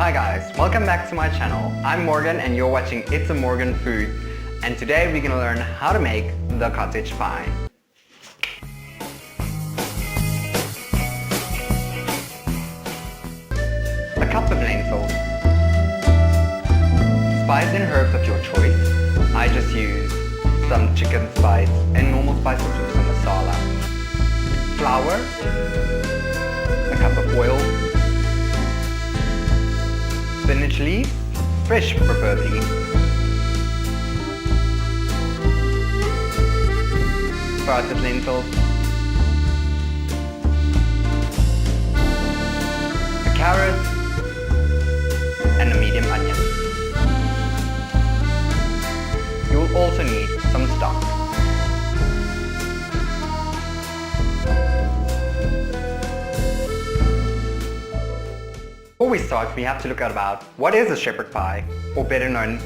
Hi guys, welcome back to my channel. I'm Morgan and you're watching It's a Morgan Food, and today we're gonna learn how to make the cottage pie. A cup of lentils, spice and herbs of your choice. I just use some chicken spice and normal spices with some masala. Flour, a cup of oil, spinach leaves, fresh preferably, sprouted lentils, a carrot, and a medium onion. You'll also need some stock. Before we start, we have to look at about what is a shepherd pie, or better known,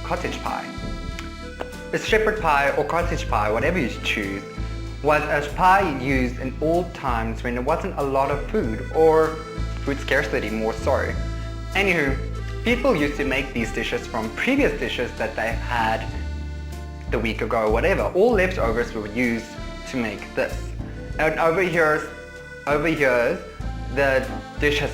cottage pie. A shepherd pie or cottage pie, whatever you choose, was a pie used in old times when there wasn't a lot of food, or food scarcity more so. Anywho, people used to make these dishes from previous dishes that they had the week ago or whatever. All leftovers were used to make this. And over years, the dish has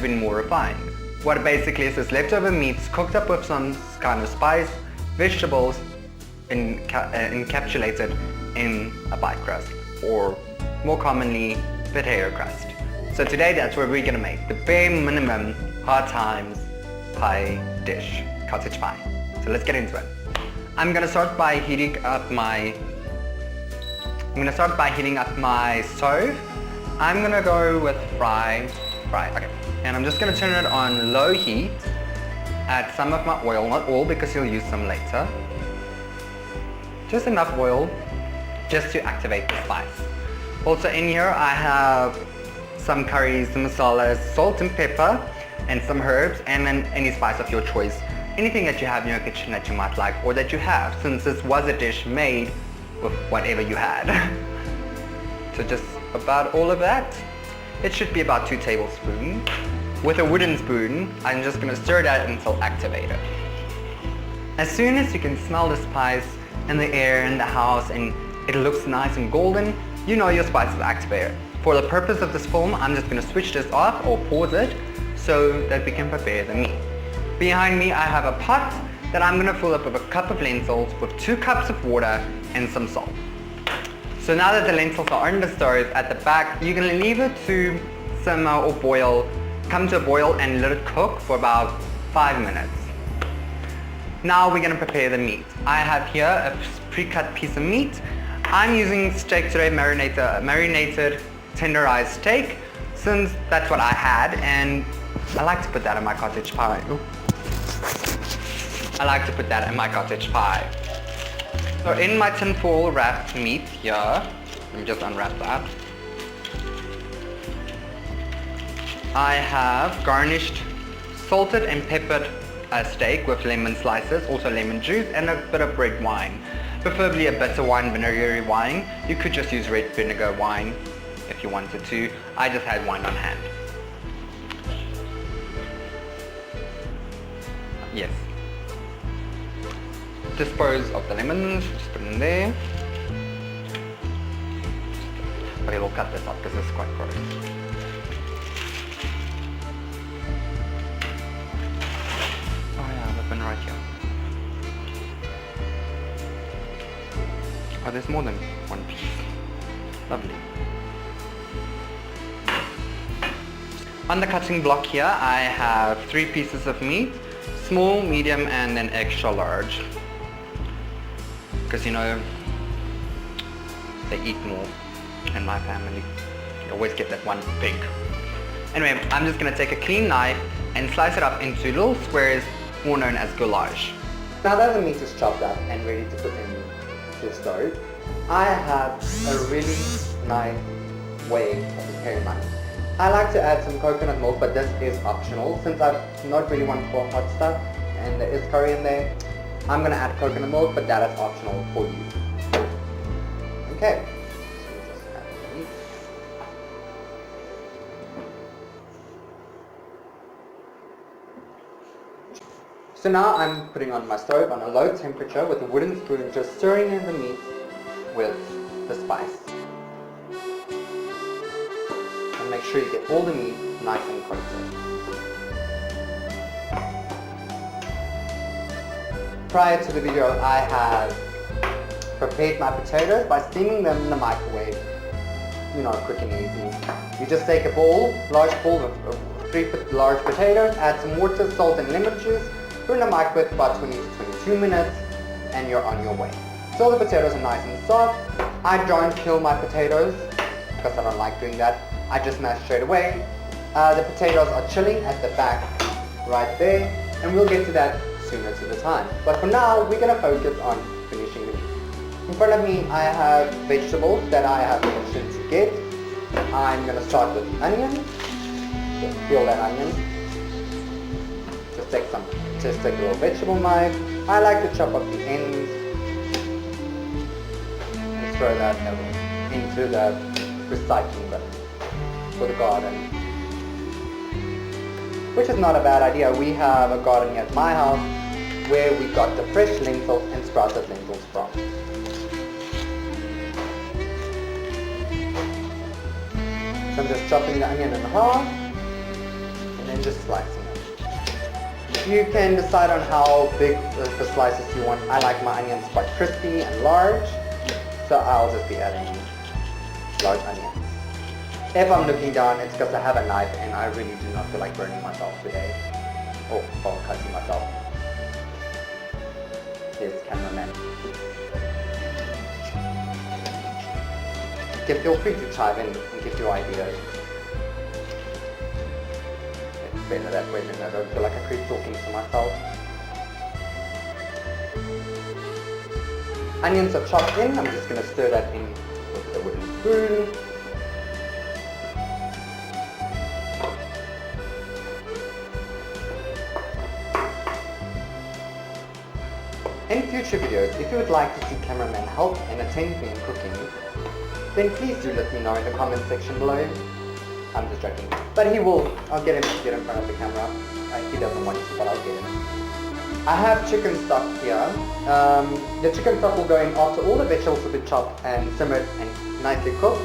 been more refined. What it basically is leftover meats cooked up with some kind of spice, vegetables encapsulated in a pie crust, or more commonly, potato crust. So today that's what we're gonna make, the bare minimum hard times pie dish, cottage pie. So let's get into it. I'm gonna start by heating up my stove. I'm gonna go with fry, okay. And I'm just gonna turn it on low heat, add some of my oil, not all because you'll use some later. Just enough oil, just to activate the spice. Also in here I have some curries, some masalas, salt and pepper, and some herbs, and then any spice of your choice. Anything that you have in your kitchen that you might like, or that you have, since this was a dish made with whatever you had. So just about all of that. It should be about 2 tablespoons. With a wooden spoon, I'm just going to stir that until activated. As soon as you can smell the spice in the air in the house and it looks nice and golden, you know your spice is activated. For the purpose of this film, I'm just going to switch this off or pause it so that we can prepare the meat. Behind me, I have a pot that I'm going to fill up with a cup of lentils with 2 cups of water and some salt. So now that the lentils are on the stove at the back, you're going to leave it to simmer or boil, come to a boil and let it cook for about 5 minutes. Now we're going to prepare the meat. I have here a pre-cut piece of meat. I'm using steak today, marinated tenderized steak, since that's what I had, and I like to put that in my cottage pie. Ooh. I like to put that in my cottage pie. So in my tinfoil wrapped meat here, let me just unwrap that. I have garnished salted and peppered steak with lemon slices, also lemon juice, and a bit of red wine. Preferably a bitter wine, vinegary wine. You could just use red vinegar wine if you wanted to. I just had wine on hand. Yes. Dispose of the lemons, just put it in there. Okay, we'll cut this up because it's quite gross. Oh yeah, I've been right here. Oh, there's more than one piece. Lovely. On the cutting block here, I have 3 pieces of meat, small, medium, and then extra large. Because you know, they eat more in my family. You always get that one pig. Anyway, I'm just going to take a clean knife and slice it up into little squares, more known as goulash. Now that the meat is chopped up and ready to put in the stove, I have a really nice way of preparing mine. I like to add some coconut milk, but this is optional. Since I'm not really one for hot stuff and there is curry in there, I'm going to add coconut milk, but that is optional for you. Okay. So just add the meat. So now I'm putting on my stove on a low temperature with a wooden spoon, just stirring in the meat with the spice. And make sure you get all the meat nice and coated. Prior to the video, I have prepared my potatoes by steaming them in the microwave. You know, quick and easy. You just take a bowl, large bowl of 3 large potatoes, add some water, salt and lemon juice, put in the microwave for about 20 to 22 minutes, and you're on your way. So the potatoes are nice and soft. I don't peel my potatoes because I don't like doing that. I just mash straight away. The potatoes are chilling at the back right there, and we'll get to that sooner to the time. But for now, we're going to focus on finishing the meat. In front of me, I have vegetables that I have mentioned to get. I'm going to start with onion. Just peel that onion. Just take a little vegetable knife. I like to chop up the ends and throw that into the recycling bin for the garden, which is not a bad idea. We have a garden at my house where we got the fresh lentils and sprouted lentils from. So I'm just chopping the onion in half and then just slicing it. You can decide on how big the slices you want. I like my onions quite crispy and large, so I'll just be adding large onions. If I'm looking down, it's because I have a knife and I really do not feel like burning myself today. Or cutting myself. Here's cameraman. Feel free to chime in and give your ideas. It's better that way than I don't feel like I keep talking to myself. Onions are chopped in. I'm just going to stir that in with the wooden spoon. In future videos, if you would like to see cameraman help and attend me in cooking, then please do let me know in the comment section below. I'm just joking. But I'll get him to get in front of the camera. He doesn't want to, but I'll get him. I have chicken stock here. The chicken stock will go in after all the vegetables have been chopped and simmered and nicely cooked,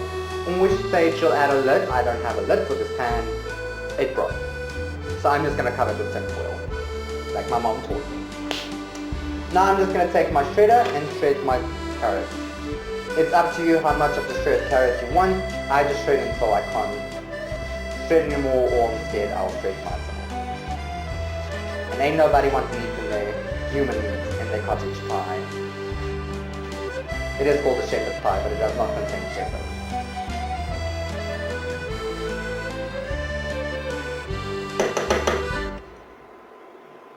in which stage you'll add a lid. I don't have a lid for this pan. It broke. So I'm just going to cover it with tin foil, like my mom taught me. Now I'm just going to take my shredder and shred my carrots. It's up to you how much of the shredded carrots you want. I just shred until I can't shred anymore, or instead I'll shred myself. And ain't nobody wants meat in their human meat in their cottage pie. It is called a shepherd's pie, but it does not contain shepherd.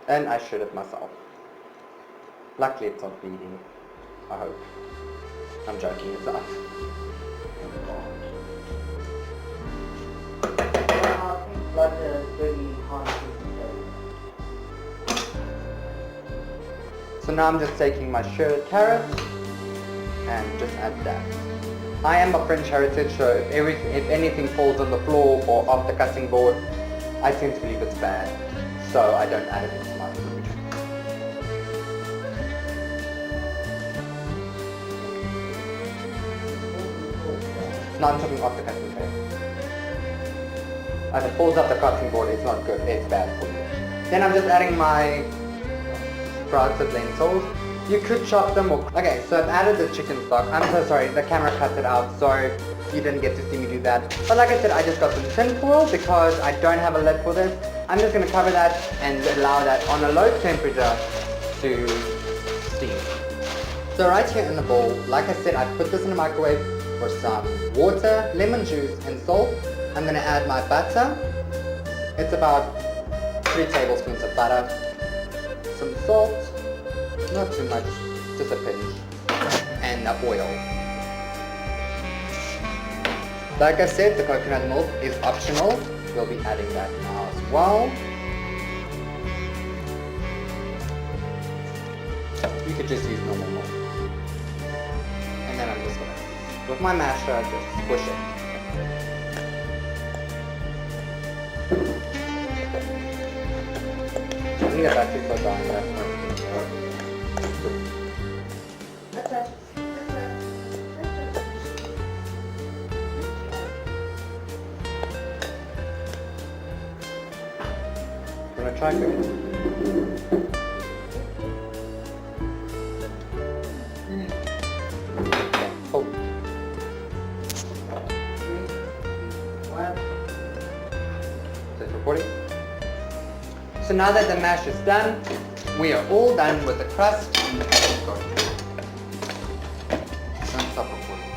And I shred it myself. Luckily it's not bleeding, I hope. I'm joking, it's not. So now I'm just taking my shredded carrots and just add that. I am a French heritage, so if anything falls on the floor or off the cutting board, I tend to believe it's bad, so I don't add it into my food. Now I'm taking off the cutting tray. If it falls off the cutting board, it's not good, it's bad for you. Then I'm just adding my sprouted lentils. You could chop them or... Okay, so I've added the chicken stock. I'm so sorry, the camera cut it out, so you didn't get to see me do that. But like I said, I just got some tin foil because I don't have a lid for this. I'm just going to cover that and allow that on a low temperature to steam. So right here in the bowl, like I said, I put this in the microwave for some water, lemon juice and salt. I'm going to add my butter. It's about 3 tablespoons of butter. Some salt, not too much, just a pinch, and oil. Like I said, the coconut milk is optional. We'll be adding that now as well. You could just use normal milk. And then I'm just going to, with my masher, just squish it. think the battery's so down, but that's fine. I'm gonna try cooking. Oh. Is it recording? So now that the mash is done, we are all done with the crust. Don't stop recording.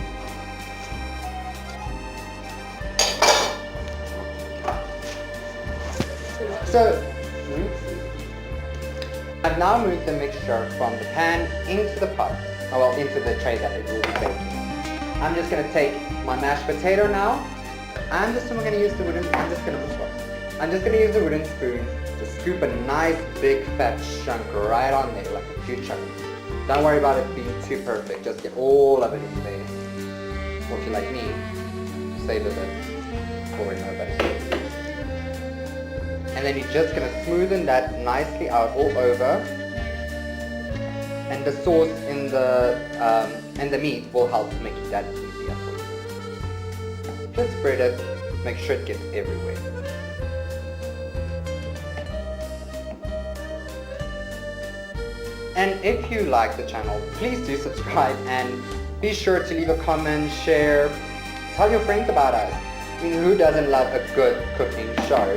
So, I've now moved the mixture from the pan into the pot, well, into the tray that it will be baking. I'm just going to take my mashed potato now. I'm just going to use the wooden spoon to scoop a nice big fat chunk right on there, like a few chunks. Don't worry about it being too perfect, just get all of it in there. Or if you like me, save a bit for nobody. And then you're just going to smoothen that nicely out all over. And the sauce in the meat will help make that easier for you. Just spread it, make sure it gets everywhere. And if you like the channel, please do subscribe and be sure to leave a comment, share, tell your friends about us. I mean, who doesn't love a good cooking show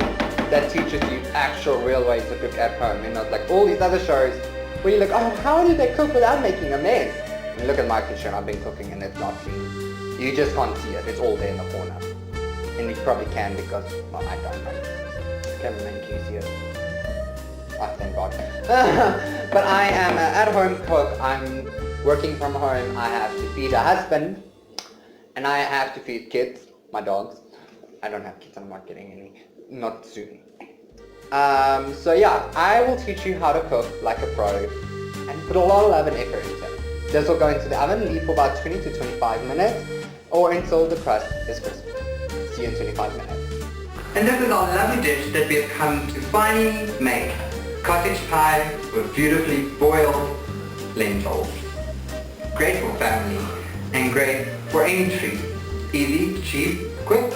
that teaches you actual real ways to cook at home, and not like all these other shows where you're like, oh, how do they cook without making a mess? And look at my kitchen, I've been cooking and it's not clean. You just can't see it, it's all there in the corner. And you probably can because, well, I don't know. Cameraman, can you see it? Oh, thank God. But I am an at-home cook. I'm working from home. I have to feed a husband. And I have to feed kids, my dogs. I don't have kids, I'm not getting any. Not soon. So yeah, I will teach you how to cook like a pro and put a lot of love and effort into it. This will go into the oven, leave for about 20 to 25 minutes or until the crust is crispy. See you in 25 minutes. And this is our lovely dish that we have come to finally make. Cottage pie with beautifully boiled lentils. Great for family and great for any treat. Easy, cheap, quick.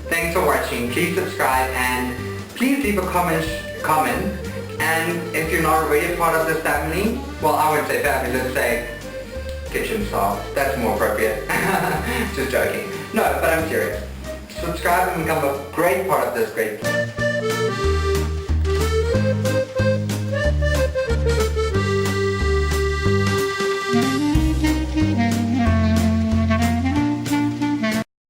Thanks for watching. Please subscribe and please leave a comment. And if you're not already a part of this family, well, I wouldn't say family, let's say kitchen staff. That's more appropriate. Just joking. No, but I'm serious. Subscribe and become a great part of this great family.